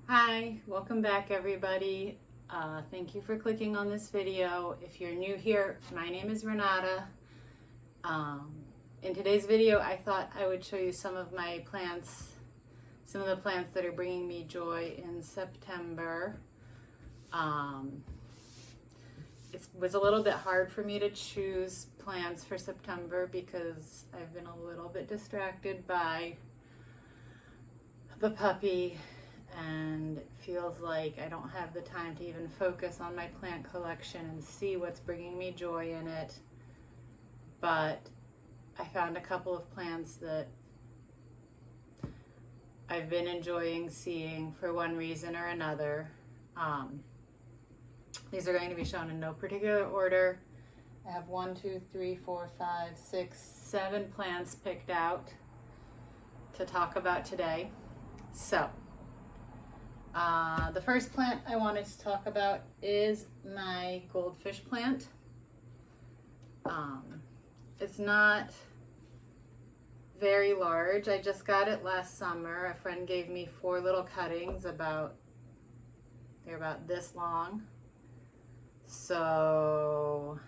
Hi, welcome back everybody. Thank you for clicking on this video. If you're new here, my name is Renata. In today's video, I thought I would show you some of my plants, some of the plants that are bringing me joy in September. It was a little bit hard for me to choose plants for September because I've been a little bit distracted by the puppy, and it feels like I don't have the time to even focus on my plant collection and see what's bringing me joy in it. But I found a couple of plants that I've been enjoying seeing for one reason or another. These are going to be shown in no particular order. I have 7 plants picked out to talk about today. So, the first plant I wanted to talk about is my goldfish plant. It's not very large. I just got it last summer. A friend gave me 4 little cuttings they're about this long. So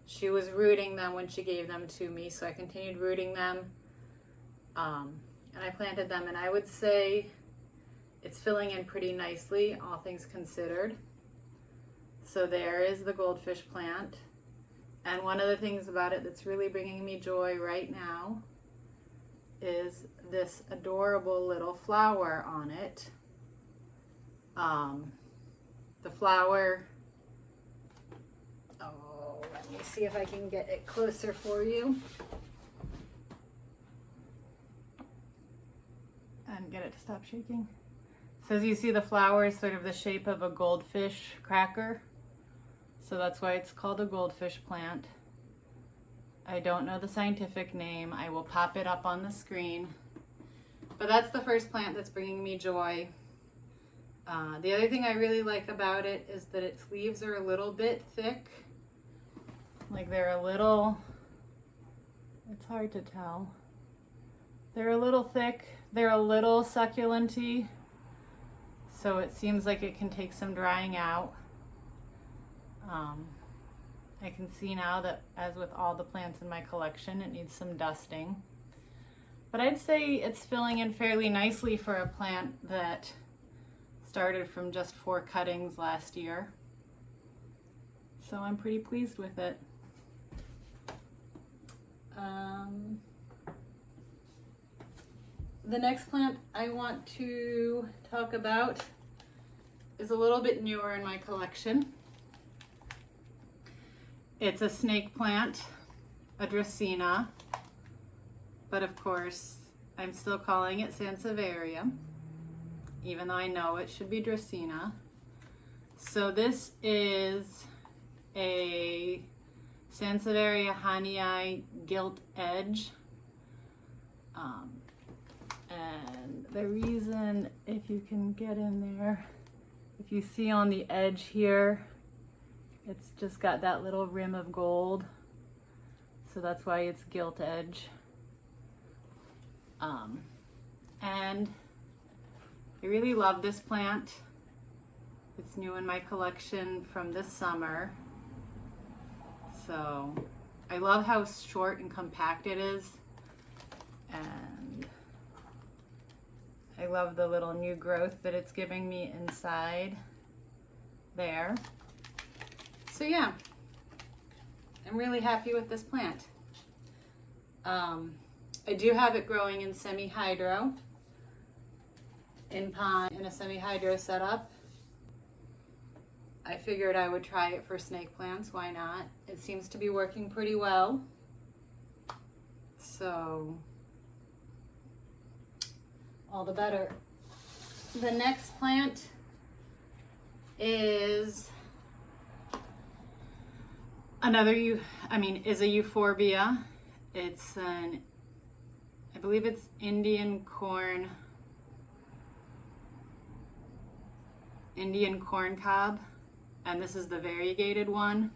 she was rooting them when she gave them to me, so I continued rooting them. And I planted them, and I would say it's filling in pretty nicely, all things considered. So there is the goldfish plant. And one of the things about it that's really bringing me joy right now is this adorable little flower on it. The flower, let me see if I can get it closer for you and get it to stop shaking. So as you see, the flower is sort of the shape of a goldfish cracker. So that's why it's called a goldfish plant. I don't know the scientific name. I will pop it up on the screen. But that's the first plant that's bringing me joy. The other thing I really like about it is that its leaves are a little bit thick. Like they're a little, it's hard to tell. They're a little thick. They're a little succulent-y. So it seems like it can take some drying out. I can see now that, as with all the plants in my collection, it needs some dusting. But I'd say it's filling in fairly nicely for a plant that started from just 4 cuttings last year. So I'm pretty pleased with it. The next plant I want to talk about is a little bit newer in my collection. It's a snake plant, a Dracaena, but of course I'm still calling it Sansevieria, even though I know it should be Dracaena. So this is a Sansevieria Hanii gilt edge. And the reason, if you can get in there, if you see on the edge here, it's just got that little rim of gold. So that's why it's gilt edge. And I really love this plant. It's new in my collection from this summer. So I love how short and compact it is. And I love the little new growth that it's giving me inside there. So yeah, I'm really happy with this plant. I do have it growing in semi-hydro, in a semi-hydro setup. I figured I would try it for snake plants, why not? It seems to be working pretty well. So, all the better. The next plant is is a euphorbia. It's I believe it's Indian corn cob, and this is the variegated one.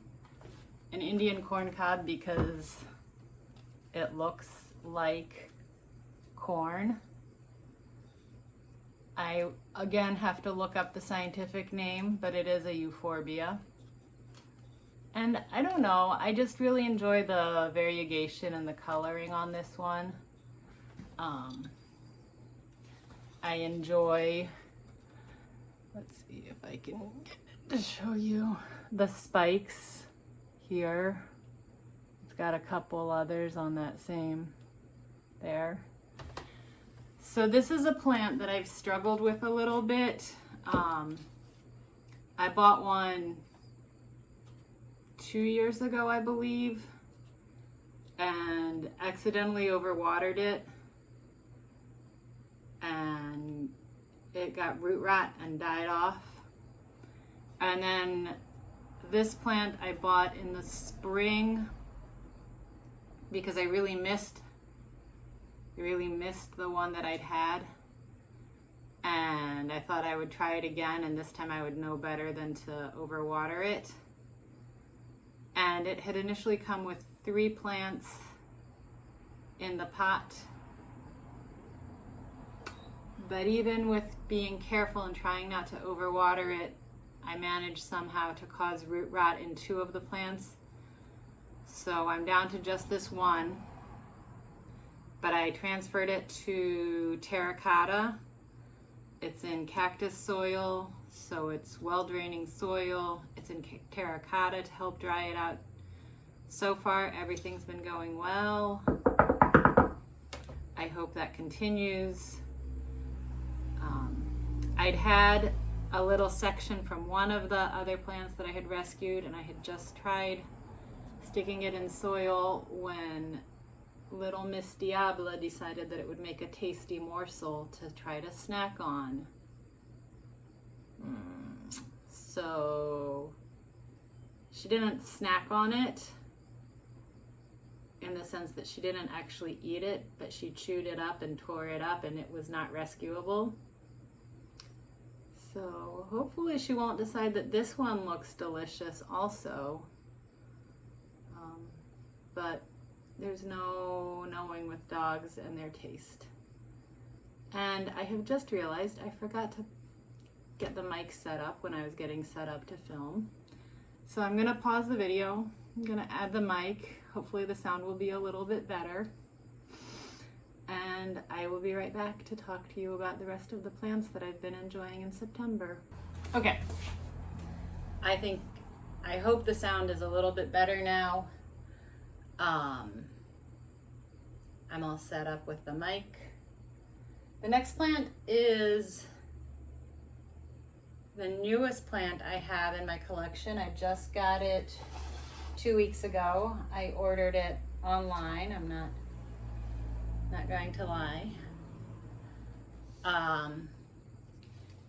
An Indian corn cob because it looks like corn. I I again have to look up the scientific name, but it is a euphorbia. And I don't know, I just really enjoy the variegation and the coloring on this one. I enjoy, let's see if I can get it to show you the spikes here. It's got a couple others on that same there. So this is a plant that I've struggled with a little bit. I bought one 2 years ago, I believe, and accidentally overwatered it, and it got root rot and died off. And then this plant I bought in the spring because I really missed the one that I'd had, and I thought I would try it again, and this time I would know better than to overwater it. And it had initially come with 3 plants in the pot, but even with being careful and trying not to overwater it, I managed somehow to cause root rot in 2 of the plants. So I'm down to just this one, but I transferred it to terracotta. It's in cactus soil, so it's well-draining soil. It's in terracotta to help dry it out. So far, everything's been going well. I hope that continues. I'd had a little section from one of the other plants that I had rescued, and I had just tried sticking it in soil when little Miss Diabla decided that it would make a tasty morsel to try to snack on. So she didn't snack on it in the sense that she didn't actually eat it, but she chewed it up and tore it up, and it was not rescuable. So hopefully she won't decide that this one looks delicious also. But there's no knowing with dogs and their taste. And I have just realized I forgot to get the mic set up when I was getting set up to film. So I'm gonna pause the video. I'm gonna add the mic. Hopefully the sound will be a little bit better. And I will be right back to talk to you about the rest of the plants that I've been enjoying in September. Okay, I hope the sound is a little bit better now. I'm all set up with the mic. The next plant is the newest plant I have in my collection. I just got it 2 weeks ago. I ordered it online. I'm not going to lie.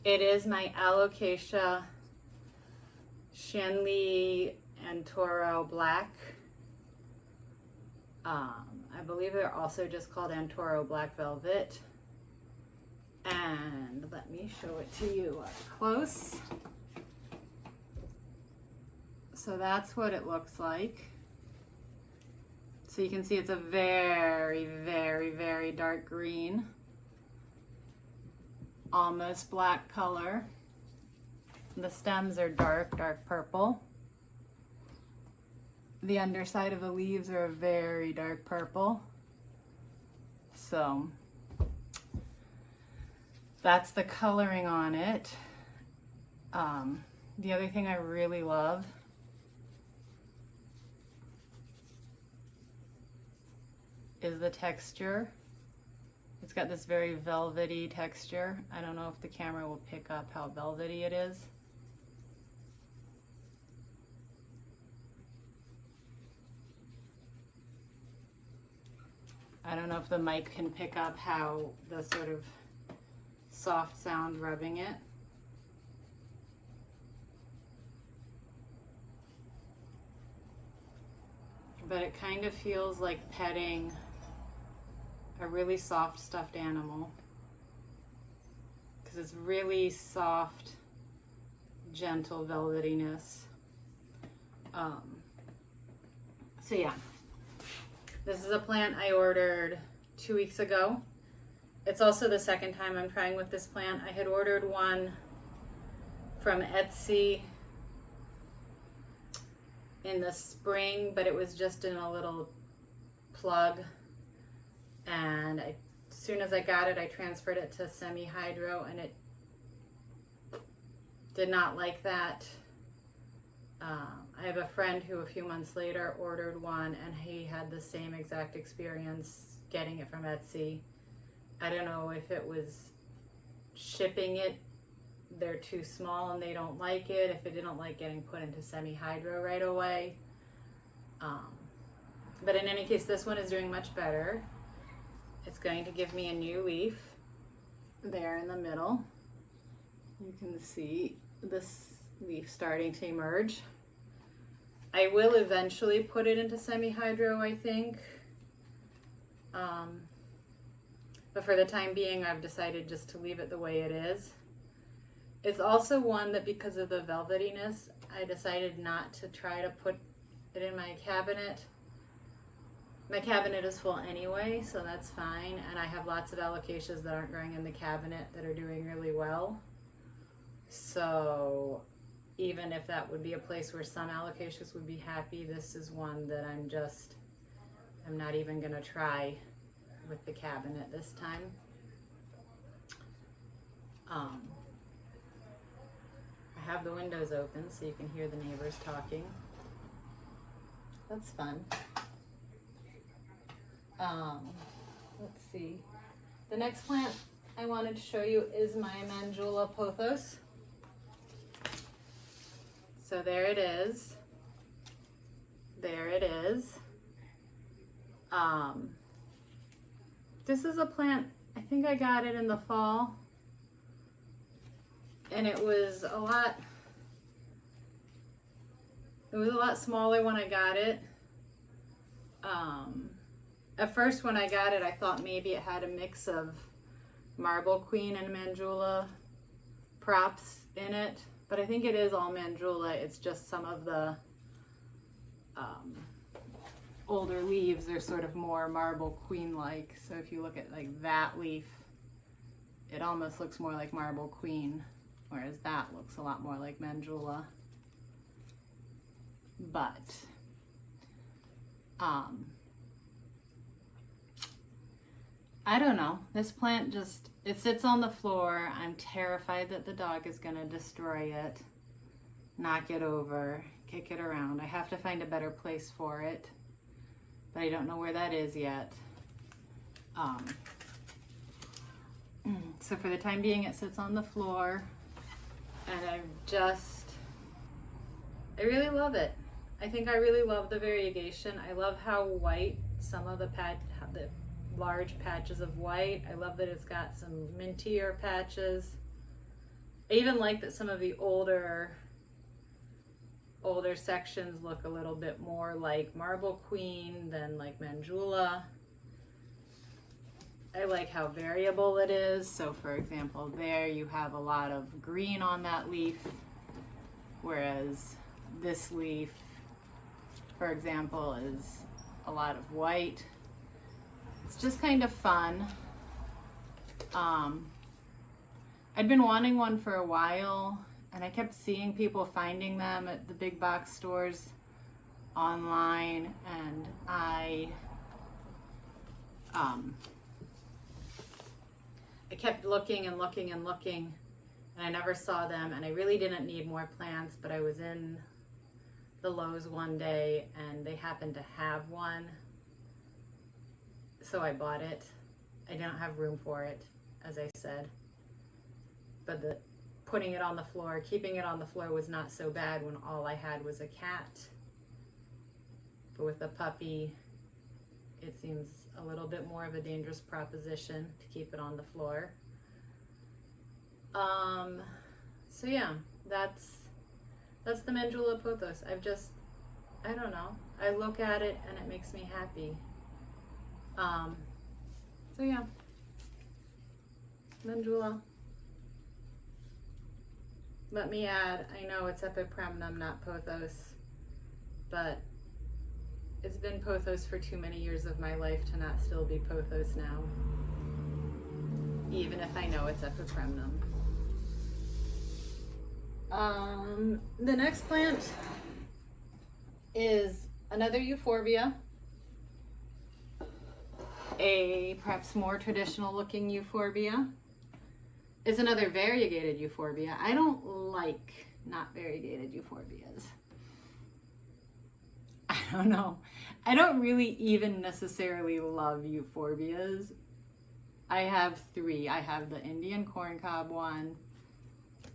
It is my Alocasia Shenley and Toro Black. I believe they're also just called Antoro Black Velvet. And let me show it to you up close. So that's what it looks like. So you can see it's a very, very, very dark green, almost black color. The stems are dark, dark purple. The underside of the leaves are a very dark purple. So that's the coloring on it. The other thing I really love is the texture. It's got this very velvety texture. I don't know if the camera will pick up how velvety it is. I don't know if the mic can pick up how the sort of soft sound rubbing it. But it kind of feels like petting a really soft stuffed animal, because it's really soft, gentle velvetiness. So yeah, this is a plant I ordered 2 weeks ago. It's also the second time I'm trying with this plant. I had ordered one from Etsy in the spring, but it was just in a little plug, and as soon as I got it, I transferred it to semi-hydro, and it did not like that. I have a friend who a few months later ordered one, and he had the same exact experience getting it from Etsy. I don't know if it was shipping it, they're too small and they don't like it, if it didn't like getting put into semi-hydro right away. But in any case, this one is doing much better. It's going to give me a new leaf there in the middle. You can see this leaf starting to emerge. I will eventually put it into semi-hydro, I think. But for the time being, I've decided just to leave it the way it is. It's also one that, because of the velvetiness, I decided not to try to put it in my cabinet. My cabinet is full anyway, so that's fine. And I have lots of alocasias that aren't growing in the cabinet that are doing really well. So even if that would be a place where some alocasias would be happy, this is one that I'm not even gonna try with the cabinet this time. I have the windows open so you can hear the neighbors talking. That's fun. Let's see. The next plant I wanted to show you is my Mandula pothos. So there it is. There it is. This is a plant, I think I got it in the fall, and it was a lot smaller when I got it. At first when I got it, I thought maybe it had a mix of Marble Queen and Mandula props in it, but I think it is all Mandula. It's just some of the older leaves are sort of more Marble Queen-like. So if you look at like that leaf, it almost looks more like Marble Queen, whereas that looks a lot more like Mandula. But I don't know. This plant just, it sits on the floor. I'm terrified that the dog is gonna destroy it, knock it over, kick it around. I have to find a better place for it, but I don't know where that is yet. So for the time being, it sits on the floor, and I really love it. I think I really love the variegation. I love how white some of the large patches of white. I love that it's got some mintier patches. I even like that some of the older sections look a little bit more like Marble Queen than like Mandula. I like how variable it is. So for example, there you have a lot of green on that leaf, whereas this leaf, for example, is a lot of white. It's just kind of fun. I'd been wanting one for a while, and I kept seeing people finding them at the big box stores online, and I kept looking and looking and looking, and I never saw them, and I really didn't need more plants, but I was in the Lowe's one day and they happened to have one, so I bought it. I didn't have room for it, as I said, but putting it on the floor, keeping it on the floor was not so bad when all I had was a cat. But with a puppy, it seems a little bit more of a dangerous proposition to keep it on the floor. So yeah, that's the Mandula pothos. I don't know. I look at it and it makes me happy. So yeah, Mandula. Let me add, I know it's epipremnum, not pothos, but it's been pothos for too many years of my life to not still be pothos now. even if I know it's epicremnum. The next plant is another euphorbia, a perhaps more traditional looking euphorbia. It's another variegated euphorbia. I don't like not variegated euphorbia. I don't know. I don't really even necessarily love euphorbias. I have three. I have the Indian corncob one.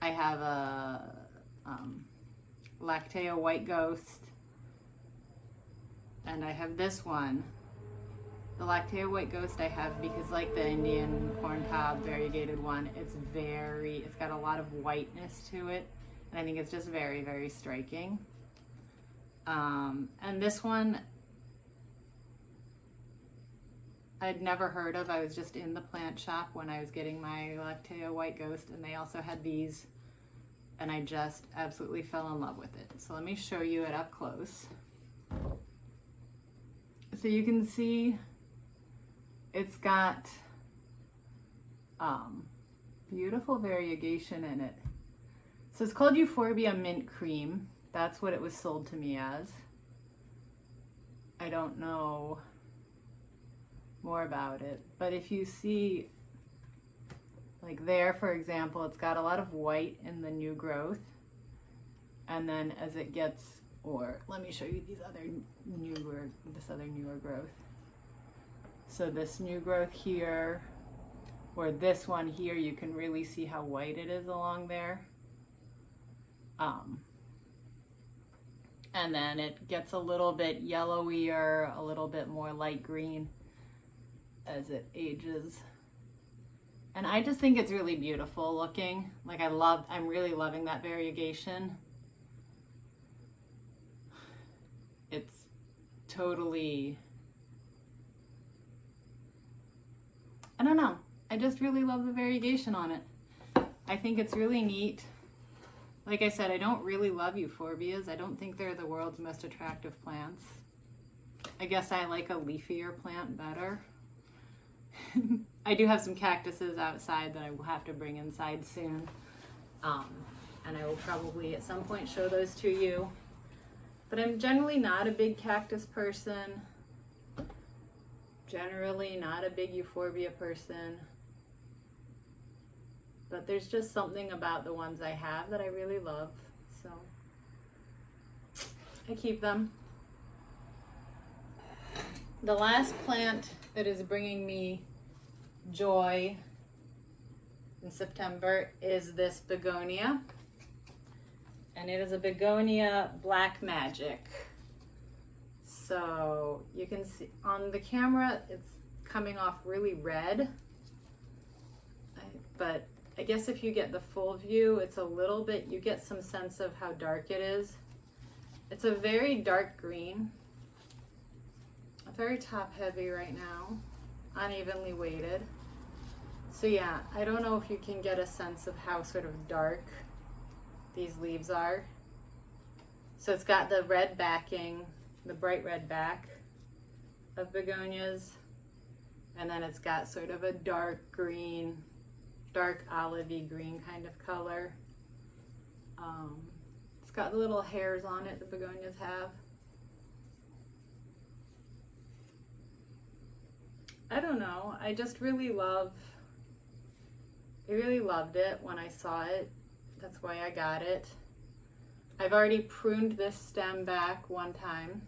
I have a Lactea white ghost. And I have this one. The Lactea white ghost I have because, like the Indian corncob variegated one, it's got a lot of whiteness to it. And I think it's just very, very striking. And this one I'd never heard of. I was just in the plant shop when I was getting my Lactea white ghost, and they also had these, and I just absolutely fell in love with it. So let me show you it up close. So you can see it's got beautiful variegation in it. So it's called Euphorbia Mint Cream. That's what it was sold to me as. I don't know more about it, but if you see, like there, for example, it's got a lot of white in the new growth, and then as it gets, or let me show you this other newer growth. So this new growth here, or this one here, you can really see how white it is along there. And then it gets a little bit yellowier, a little bit more light green as it ages. And I just think it's really beautiful looking. Like I'm really loving that variegation. It's totally, I don't know. I just really love the variegation on it. I think it's really neat. Like I said, I don't really love euphorbias. I don't think they're the world's most attractive plants. I guess I like a leafier plant better. I do have some cactuses outside that I will have to bring inside soon. And I will probably at some point show those to you. But I'm generally not a big cactus person. Generally not a big euphorbia person. But there's just something about the ones I have that I really love, so I keep them. The last plant that is bringing me joy in September is this begonia. And it is a begonia black magic. So you can see on the camera, it's coming off really red, but I guess if you get the full view, it's a little bit, you get some sense of how dark it is. It's a very dark green, very top heavy right now, unevenly weighted. So yeah, I don't know if you can get a sense of how sort of dark these leaves are. So it's got the red backing, the bright red back of begonias, and then it's got sort of a dark green, dark olivey green kind of color. It's got the little hairs on it the begonias have. I don't know, I just really loved it when I saw it. That's why I got it. I've already pruned this stem back one time.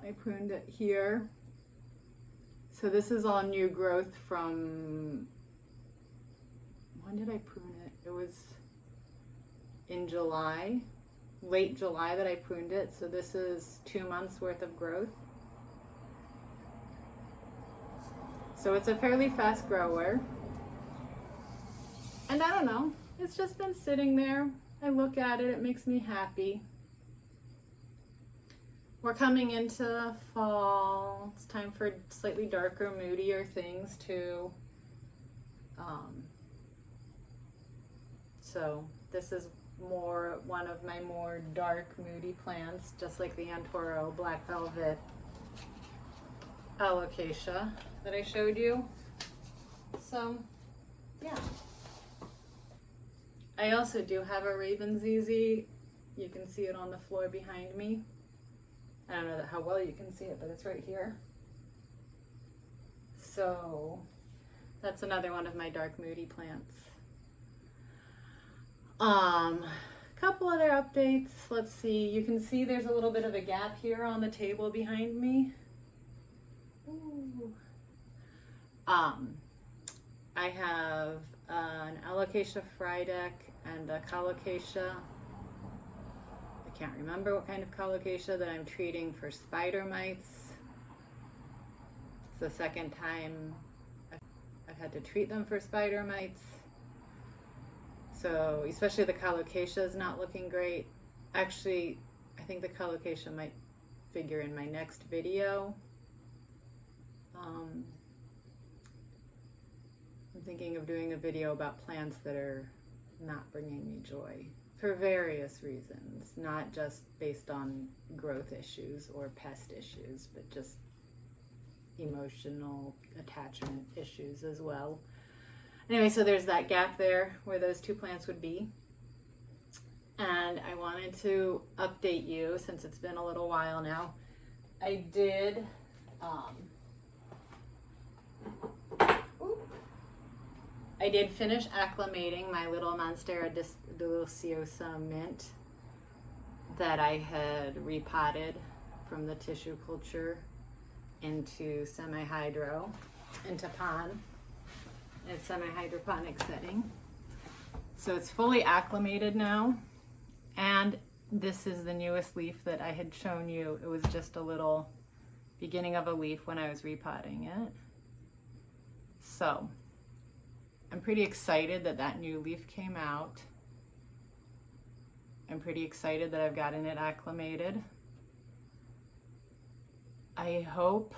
I pruned it here. So this is all new growth from, when did I prune it? It was in July, late July that I pruned it. So this is 2 months worth of growth. So it's a fairly fast grower. And I don't know, it's just been sitting there. I look at it, it makes me happy. We're coming into fall. It's time for slightly darker, moodier things too. So this is one of my more dark, moody plants, just like the Antoro Black Velvet Alocasia. that I showed you. So, yeah. I also do have a Raven ZZ. You can see it on the floor behind me. I don't know how well you can see it, but it's right here. So that's another one of my dark moody plants. Couple other updates. Let's see. You can see there's a little bit of a gap here on the table behind me. Ooh. I have an alocasia frydek and a colocasia. I can't remember what kind of colocasia that I'm treating for spider mites. It's the second time I've had to treat them for spider mites. So especially the colocasia is not looking great. Actually, I think the colocasia might figure in my next video. I'm thinking of doing a video about plants that are not bringing me joy for various reasons, not just based on growth issues or pest issues, but just emotional attachment issues as well. Anyway, so there's that gap there where those two plants would be. And I wanted to update you since it's been a little while now. I did finish acclimating my little Monstera deliciosa mint that I had repotted from the tissue culture into semi-hydro, into pond. It's semi-hydroponic setting. So it's fully acclimated now. And this is the newest leaf that I had shown you. It was just a little beginning of a leaf when I was repotting it. So I'm pretty excited that that new leaf came out. I'm pretty excited that I've gotten it acclimated. I hope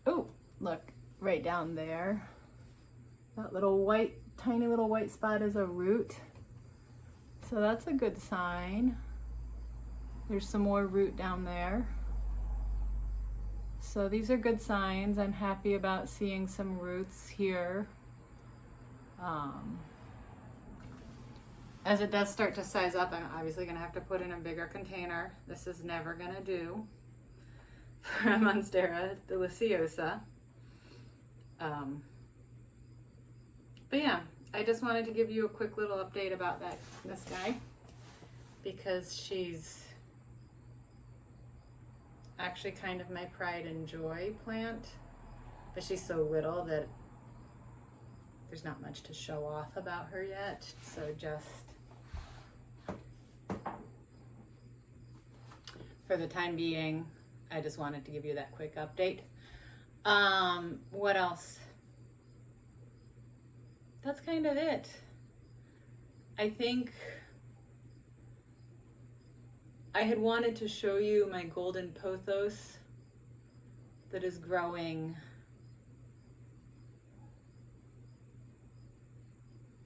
oh, look, right down there. That little white, tiny little white spot is a root. So that's a good sign. There's some more root down there. So these are good signs. I'm happy about seeing some roots here. As it does start to size up, I'm obviously gonna have to put in a bigger container. This is never gonna do for a Monstera deliciosa. But yeah, I just wanted to give you a quick little update about this guy, because she's actually kind of my pride and joy plant, but she's so little that there's not much to show off about her yet. So just for the time being, I just wanted to give you that quick update. What else? That's kind of it. I think I had wanted to show you my golden pothos that is growing.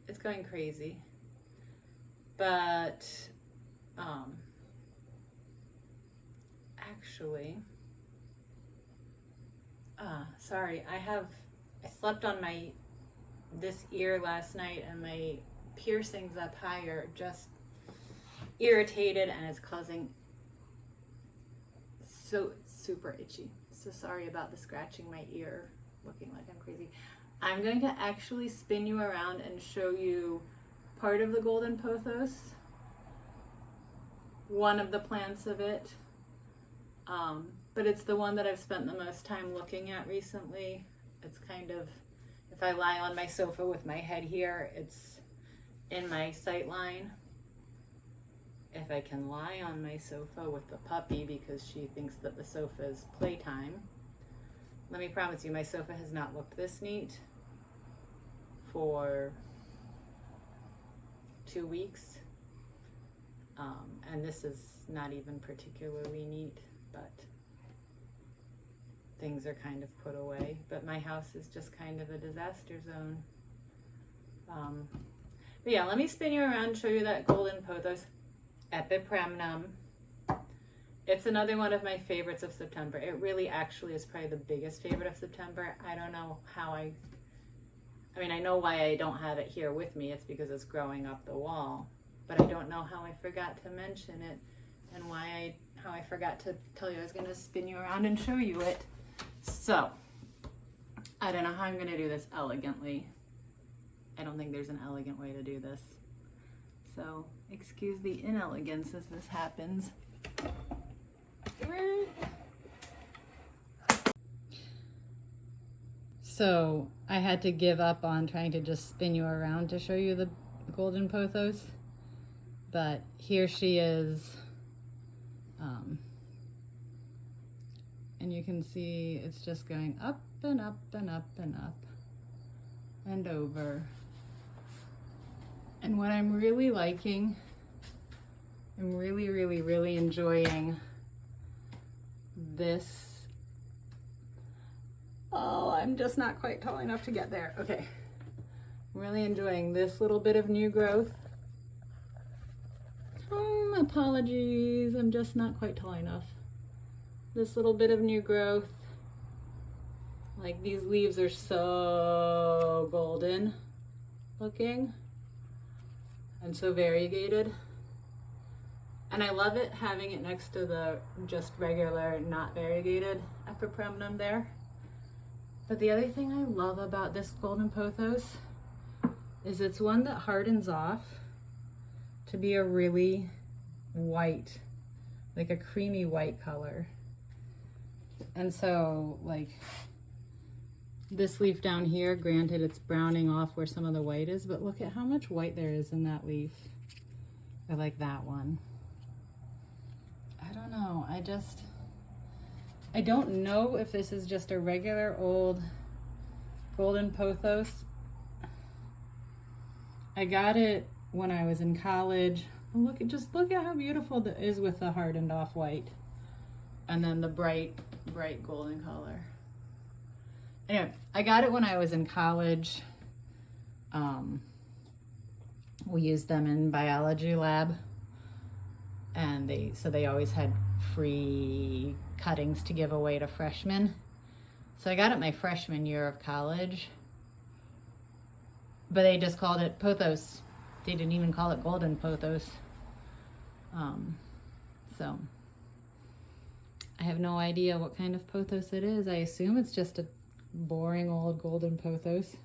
It's going crazy, but actually, sorry, I slept on this ear last night, and my piercings up higher just irritated, and it's causing so super itchy. So sorry about the scratching my ear, looking like I'm crazy. I'm going to actually spin you around and show you part of the golden pothos, one of the plants of it, but it's the one that I've spent the most time looking at recently. It's kind of, if I lie on my sofa with my head here, it's in my sight line. If I can lie on my sofa with the puppy because she thinks that the sofa is playtime, let me promise you, my sofa has not looked this neat for 2 weeks. And this is not even particularly neat, but things are kind of put away. But my house is just kind of a disaster zone. But yeah, let me spin you around and show you that golden pothos epipramnum. It's another one of my favorites of September. It really actually is probably the biggest favorite of September. I don't know how I mean, I know why I don't have it here with me. It's because it's growing up the wall. But I don't know how I forgot to mention it and how I forgot to tell you I was going to spin you around and show you it. So, I don't know how I'm going to do this elegantly. I don't think there's an elegant way to do this. So, excuse the inelegance as this happens. So, I had to give up on trying to just spin you around to show you the golden pothos. But here she is. And you can see it's just going up and up and up and up and over. And what I'm really liking, I'm really enjoying this. Oh, I'm just not quite tall enough to get there. Okay. I'm really enjoying this little bit of new growth. Apologies, I'm just not quite tall enough. This little bit of new growth. Like, these leaves are so golden looking and so variegated. And I love it having it next to the just regular, not variegated epipremnum there. But the other thing I love about this golden pothos is it's one that hardens off to be a really white, like a creamy white color. And so, like, this leaf down here, granted it's browning off where some of the white is, but look at how much white there is in that leaf. I like that one. I don't know, I don't know if this is just a regular old golden pothos. I got it when I was in college. Just look at how beautiful it is with the hardened off white. And then the bright golden color. Anyway, I got it when I was in college. We used them in biology lab. And they always had free cuttings to give away to freshmen. So I got it my freshman year of college. But they just called it pothos. They didn't even call it golden pothos. So I have no idea what kind of pothos it is. I assume it's just a boring old golden pothos.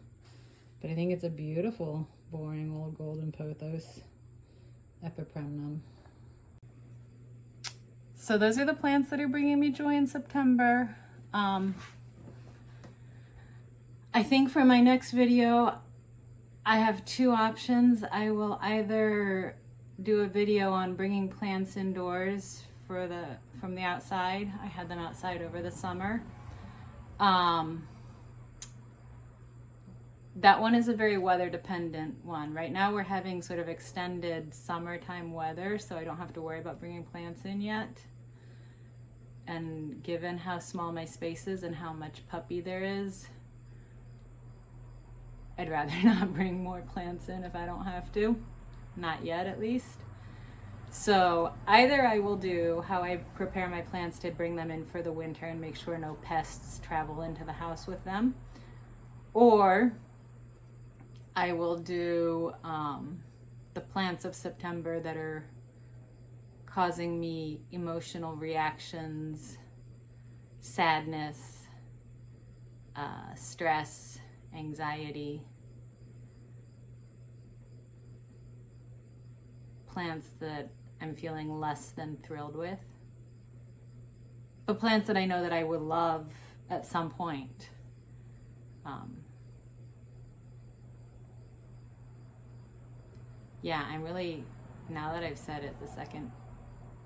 But I think it's a beautiful, boring old golden pothos epipremnum. So those are the plants that are bringing me joy in September. I think for my next video, I have two options. I will either do a video on bringing plants indoors from the outside. I had them outside over the summer. That one is a very weather dependent one. Right now we're having sort of extended summertime weather, so I don't have to worry about bringing plants in yet. And given how small my space is and how much puppy there is, I'd rather not bring more plants in if I don't have to. Not yet, at least. So either I will do how I prepare my plants to bring them in for the winter and make sure no pests travel into the house with them, or I will do the plants of September that are causing me emotional reactions, sadness, stress, anxiety. Plants that I'm feeling less than thrilled with. But plants that I know that I would love at some point. Yeah, I'm really, now that I've said it, the second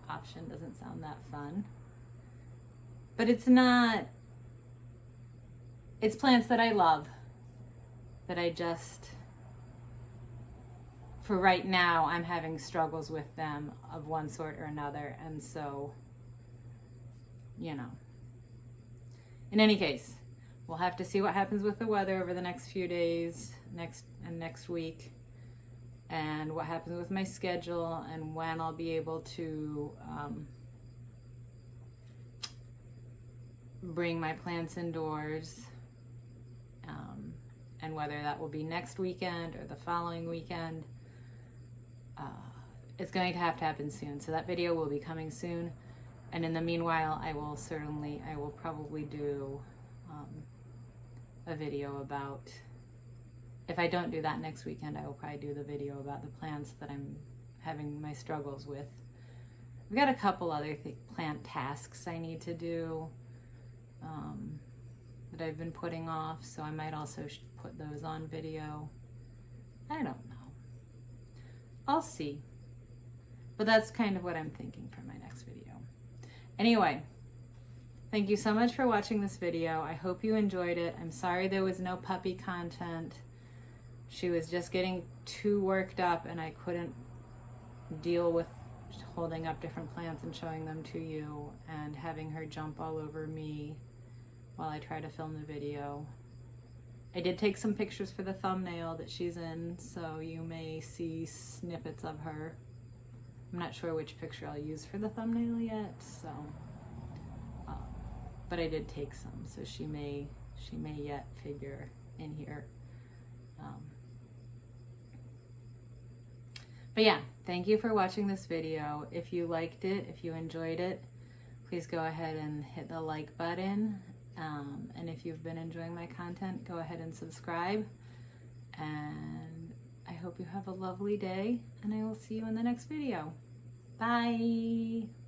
option doesn't sound that fun. But it's not, it's plants that I love, that I just, for right now, I'm having struggles with them of one sort or another. And so, you know, in any case, we'll have to see what happens with the weather over the next few days, next week, and what happens with my schedule and when I'll be able to bring my plants indoors, and whether that will be next weekend or the following weekend, it's going to happen soon. So that video will be coming soon. And in the meanwhile, I will probably do a video about, if I don't do that next weekend, I will probably do the video about the plants that I'm having my struggles with. I've got a couple other plant tasks I need to do that I've been putting off, so I might also put those on video. I don't know. I'll see. But that's kind of what I'm thinking for my next video. Anyway, thank you so much for watching this video. I hope you enjoyed it. I'm sorry there was no puppy content. She was just getting too worked up and I couldn't deal with holding up different plants and showing them to you and having her jump all over me while I try to film the video. I did take some pictures for the thumbnail that she's in, so you may see snippets of her. I'm not sure which picture I'll use for the thumbnail yet, so but I did take some, so she may yet figure in here. But yeah, thank you for watching this video. If you liked it, if you enjoyed it, please go ahead and hit the like button. And if you've been enjoying my content, go ahead and subscribe. And I hope you have a lovely day, and I will see you in the next video. Bye!